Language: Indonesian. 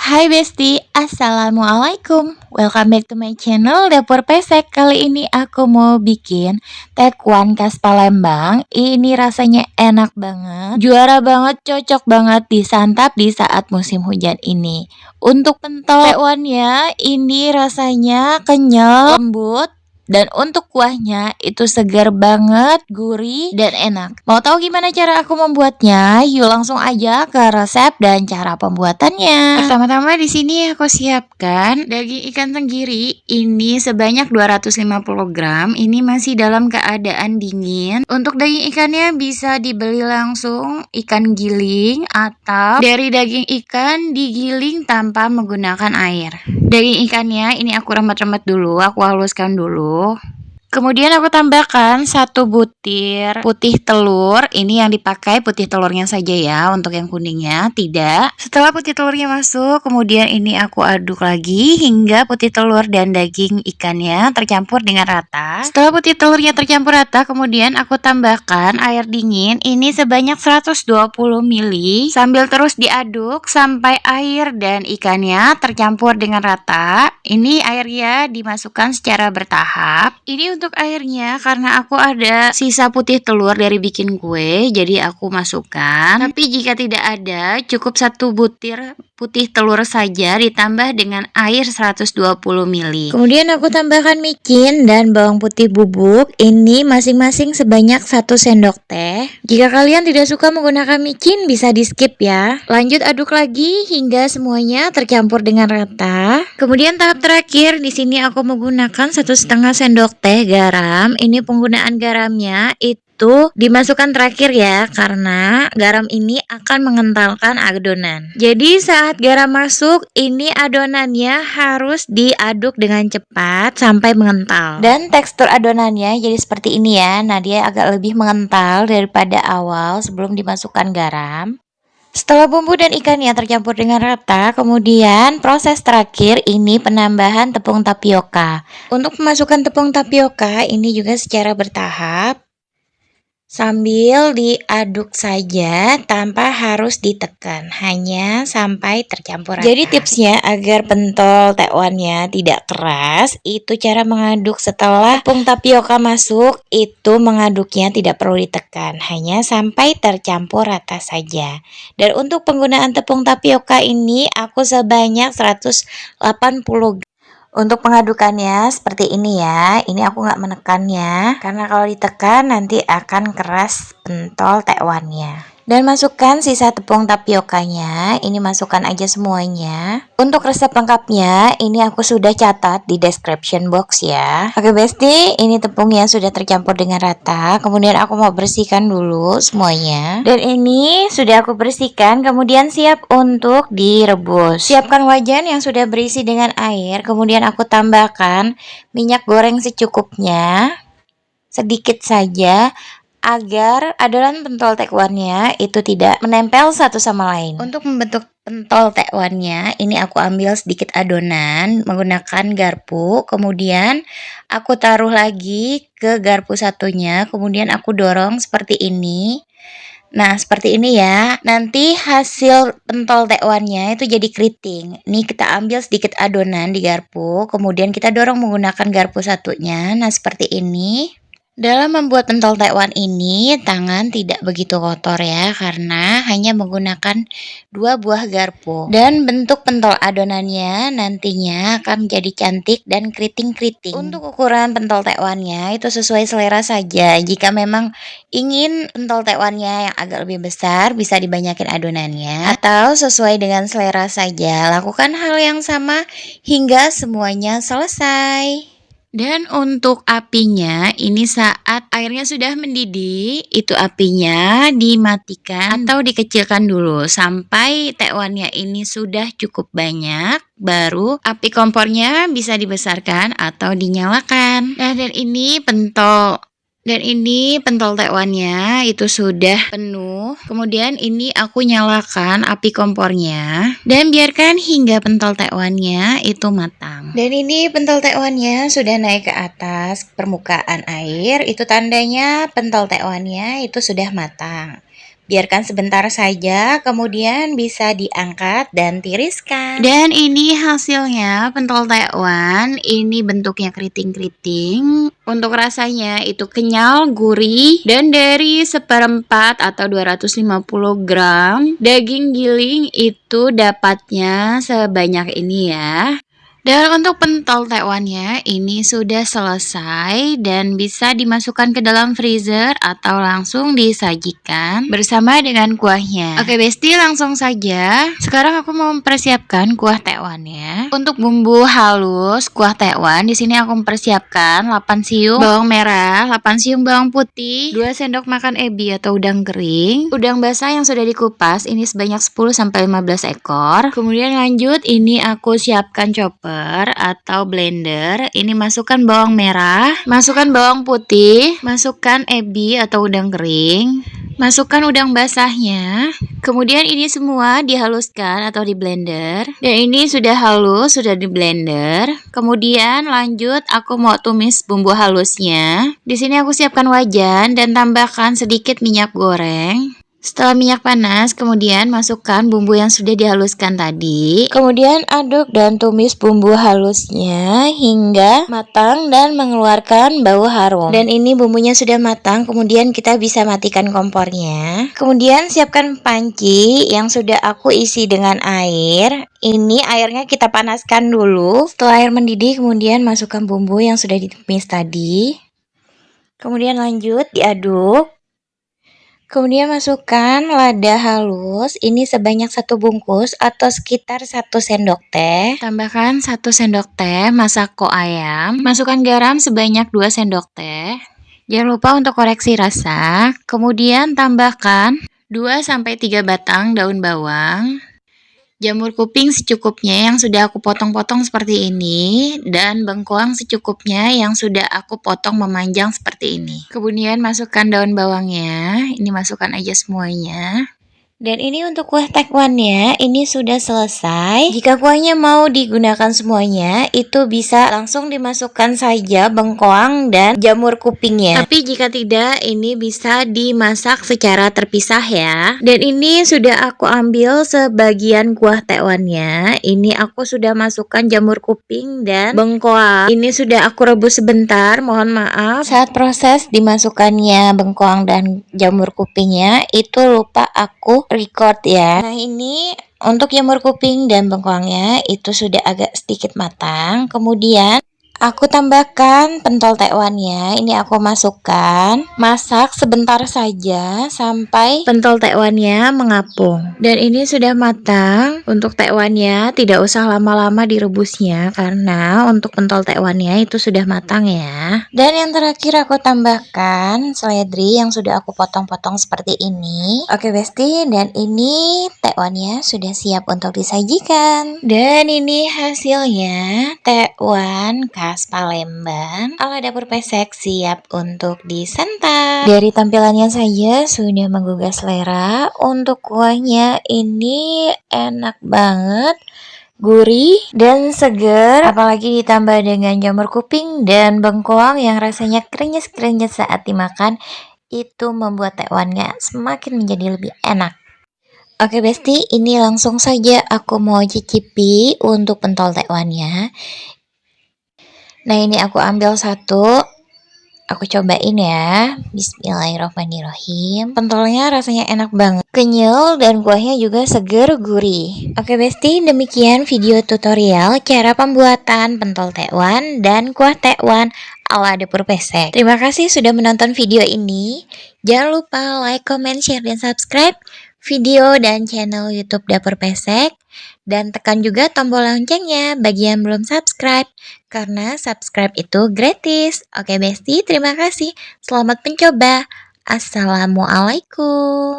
Hai Besti, Assalamualaikum. Welcome back to my channel Dapur Pesek. Kali ini aku mau bikin tekwan khas Palembang. Ini rasanya enak banget, juara banget, cocok banget disantap di saat musim hujan ini. Untuk pentol tekwannya ini rasanya kenyal, lembut. Dan untuk kuahnya itu segar banget, gurih, dan enak. Mau tahu gimana cara aku membuatnya? Yuk langsung aja ke resep dan cara pembuatannya. Pertama-tama di sini aku siapkan daging ikan tenggiri ini sebanyak 250 gram. Ini masih dalam keadaan dingin. Untuk daging ikannya bisa dibeli langsung ikan giling atau dari daging ikan digiling tanpa menggunakan air. Daging ikannya ini aku remet-remet dulu, aku haluskan dulu. Kemudian aku tambahkan 1 butir putih telur. Ini yang dipakai putih telurnya saja ya, untuk yang kuningnya tidak. Setelah putih telurnya masuk, kemudian ini aku aduk lagi hingga putih telur dan daging ikannya tercampur dengan rata. Setelah putih telurnya tercampur rata, kemudian aku tambahkan air dingin. Ini sebanyak 120 ml sambil terus diaduk sampai air dan ikannya tercampur dengan rata. Ini airnya dimasukkan secara bertahap. Ini untuk airnya karena aku ada sisa putih telur dari bikin kue, jadi aku masukkan. Tapi jika tidak ada, cukup 1 butir putih telur saja ditambah dengan air 120 ml. Kemudian aku tambahkan micin dan bawang putih bubuk. Ini masing-masing sebanyak 1 sendok teh. Jika kalian tidak suka menggunakan micin, bisa di skip ya. Lanjut aduk lagi hingga semuanya tercampur dengan rata. Kemudian tahap terakhir di sini aku menggunakan 1,5 sendok teh garam. Ini penggunaan garamnya itu dimasukkan terakhir ya, karena garam ini akan mengentalkan adonan. Jadi saat garam masuk, ini adonannya harus diaduk dengan cepat sampai mengental. Dan tekstur adonannya jadi seperti ini ya. Nah, dia agak lebih mengental daripada awal sebelum dimasukkan garam. Setelah bumbu dan ikannya tercampur dengan rata, kemudian proses terakhir ini penambahan tepung tapioka. Untuk memasukkan tepung tapioka ini juga secara bertahap sambil diaduk saja tanpa harus ditekan, hanya sampai tercampur rata. Jadi tipsnya agar pentol tekwannya tidak keras, itu cara mengaduk setelah tepung tapioka masuk, itu mengaduknya tidak perlu ditekan, hanya sampai tercampur rata saja. Dan untuk penggunaan tepung tapioka ini aku sebanyak 180 gram. Untuk pengadukannya seperti ini ya. Ini aku nggak menekannya karena kalau ditekan nanti akan keras pentol tekwannya. Dan masukkan sisa tepung tapiokanya. Ini masukkan aja semuanya. Untuk resep lengkapnya ini aku sudah catat di description box ya. Oke Besti, ini tepungnya sudah tercampur dengan rata. Kemudian aku mau bersihkan dulu semuanya. Dan ini sudah aku bersihkan, kemudian siap untuk direbus. Siapkan wajan yang sudah berisi dengan air. Kemudian aku tambahkan minyak goreng secukupnya, sedikit saja, agar adonan pentol tekwannya itu tidak menempel satu sama lain. Untuk membentuk pentol tekwannya, ini aku ambil sedikit adonan menggunakan garpu, kemudian aku taruh lagi ke garpu satunya, kemudian aku dorong seperti ini. Nah, seperti ini ya. Nanti hasil pentol tekwannya itu jadi keriting. Ini kita ambil sedikit adonan di garpu, kemudian kita dorong menggunakan garpu satunya. Nah, seperti ini. Dalam membuat pentol tekwan ini, tangan tidak begitu kotor ya, karena hanya menggunakan 2 buah garpu. Dan bentuk pentol adonannya nantinya akan menjadi cantik dan keriting-keriting. Untuk ukuran pentol tekwannya itu sesuai selera saja. Jika memang ingin pentol tekwannya yang agak lebih besar, bisa dibanyakin adonannya. Atau sesuai dengan selera saja, lakukan hal yang sama hingga semuanya selesai. Dan untuk apinya, ini saat airnya sudah mendidih, itu apinya dimatikan atau dikecilkan dulu sampai tekwannya ini sudah cukup banyak, baru api kompornya bisa dibesarkan atau dinyalakan. Nah, dan ini pentol tekwannya itu sudah penuh. Kemudian ini aku nyalakan api kompornya dan biarkan hingga pentol tekwannya itu matang. Dan ini pentol tekwannya sudah naik ke atas permukaan air. Itu tandanya pentol tekwannya itu sudah matang. Biarkan sebentar saja, kemudian bisa diangkat dan tiriskan. Dan ini hasilnya pentol tekwan. Ini bentuknya keriting-keriting. Untuk rasanya itu kenyal, gurih, dan dari 1/4 atau 250 gram daging giling itu dapatnya sebanyak ini ya. Dan untuk pentol tekwannya ini sudah selesai dan bisa dimasukkan ke dalam freezer atau langsung disajikan bersama dengan kuahnya. Oke Besti, langsung saja. Sekarang aku mau mempersiapkan kuah tekwannya. Untuk bumbu halus kuah tekwan, di sini aku mempersiapkan 8 siung bawang merah, 8 siung bawang putih, 2 sendok makan ebi atau udang kering, udang basah yang sudah dikupas ini sebanyak 10-15 ekor. Kemudian lanjut ini aku siapkan chopper atau blender. Ini masukkan bawang merah, masukkan bawang putih, masukkan ebi atau udang kering, masukkan udang basahnya. Kemudian ini semua dihaluskan atau di blender. Dan ini sudah halus, sudah di blender. Kemudian lanjut aku mau tumis bumbu halusnya. Di sini aku siapkan wajan dan tambahkan sedikit minyak goreng. Setelah minyak panas, kemudian masukkan bumbu yang sudah dihaluskan tadi. Kemudian aduk dan tumis bumbu halusnya hingga matang dan mengeluarkan bau harum. Dan ini bumbunya sudah matang, kemudian kita bisa matikan kompornya. Kemudian siapkan panci yang sudah aku isi dengan air. Ini airnya kita panaskan dulu. Setelah air mendidih, kemudian masukkan bumbu yang sudah ditumis tadi. Kemudian lanjut diaduk. Kemudian masukkan lada halus, ini sebanyak 1 bungkus atau sekitar 1 sendok teh. Tambahkan 1 sendok teh masako ayam. Masukkan garam sebanyak 2 sendok teh. Jangan lupa untuk koreksi rasa. Kemudian tambahkan 2-3 batang daun bawang. Jamur kuping secukupnya yang sudah aku potong-potong seperti ini, dan bengkoang secukupnya yang sudah aku potong memanjang seperti ini. Kemudian masukkan daun bawangnya, ini masukkan aja semuanya. Dan ini untuk kuah tekwannya, ini sudah selesai. Jika kuahnya mau digunakan semuanya, itu bisa langsung dimasukkan saja bengkoang dan jamur kupingnya. Tapi jika tidak, ini bisa dimasak secara terpisah ya. Dan ini sudah aku ambil sebagian kuah tekwannya. Ini aku sudah masukkan jamur kuping dan bengkoang. Ini sudah aku rebus sebentar, mohon maaf. Saat proses dimasukkannya bengkoang dan jamur kupingnya, itu lupa aku record ya. Nah ini untuk jamur kuping dan bengkoangnya itu sudah agak sedikit matang. Kemudian aku tambahkan pentol tekwannya. Ini aku masukkan, masak sebentar saja sampai Pentol tekwannya mengapung. Dan ini sudah matang. Untuk tekwannya tidak usah lama-lama direbusnya karena untuk pentol tekwannya itu sudah matang ya. Dan yang terakhir aku tambahkan seledri yang sudah aku potong-potong seperti ini. Oke Besti, dan ini tekwannya sudah siap untuk disajikan. Dan ini hasilnya tekwan khas Palembang ala dapur pesek siap untuk disantap. Dari tampilannya saja sudah menggugah selera. Untuk kuahnya ini enak banget, gurih dan segar, apalagi ditambah dengan jamur kuping dan bengkoang yang rasanya krenyes-krenyes saat dimakan, itu membuat tekwannya semakin menjadi lebih enak. Oke Besti, ini langsung saja aku mau cicipi untuk pentol tekwannya. Nah ini aku ambil satu, aku cobain ya. Bismillahirrahmanirrahim. Pentolnya rasanya enak banget, kenyal dan kuahnya juga seger gurih. Oke Besti, demikian video tutorial cara pembuatan pentol tekwan dan kuah tekwan ala dapur pesek. Terima kasih sudah menonton video ini. Jangan lupa like, comment, share, dan subscribe video dan channel YouTube Dapur Pesek. Dan tekan juga tombol loncengnya bagi yang belum subscribe, karena subscribe itu gratis. Oke Besti, terima kasih. Selamat mencoba. Assalamualaikum.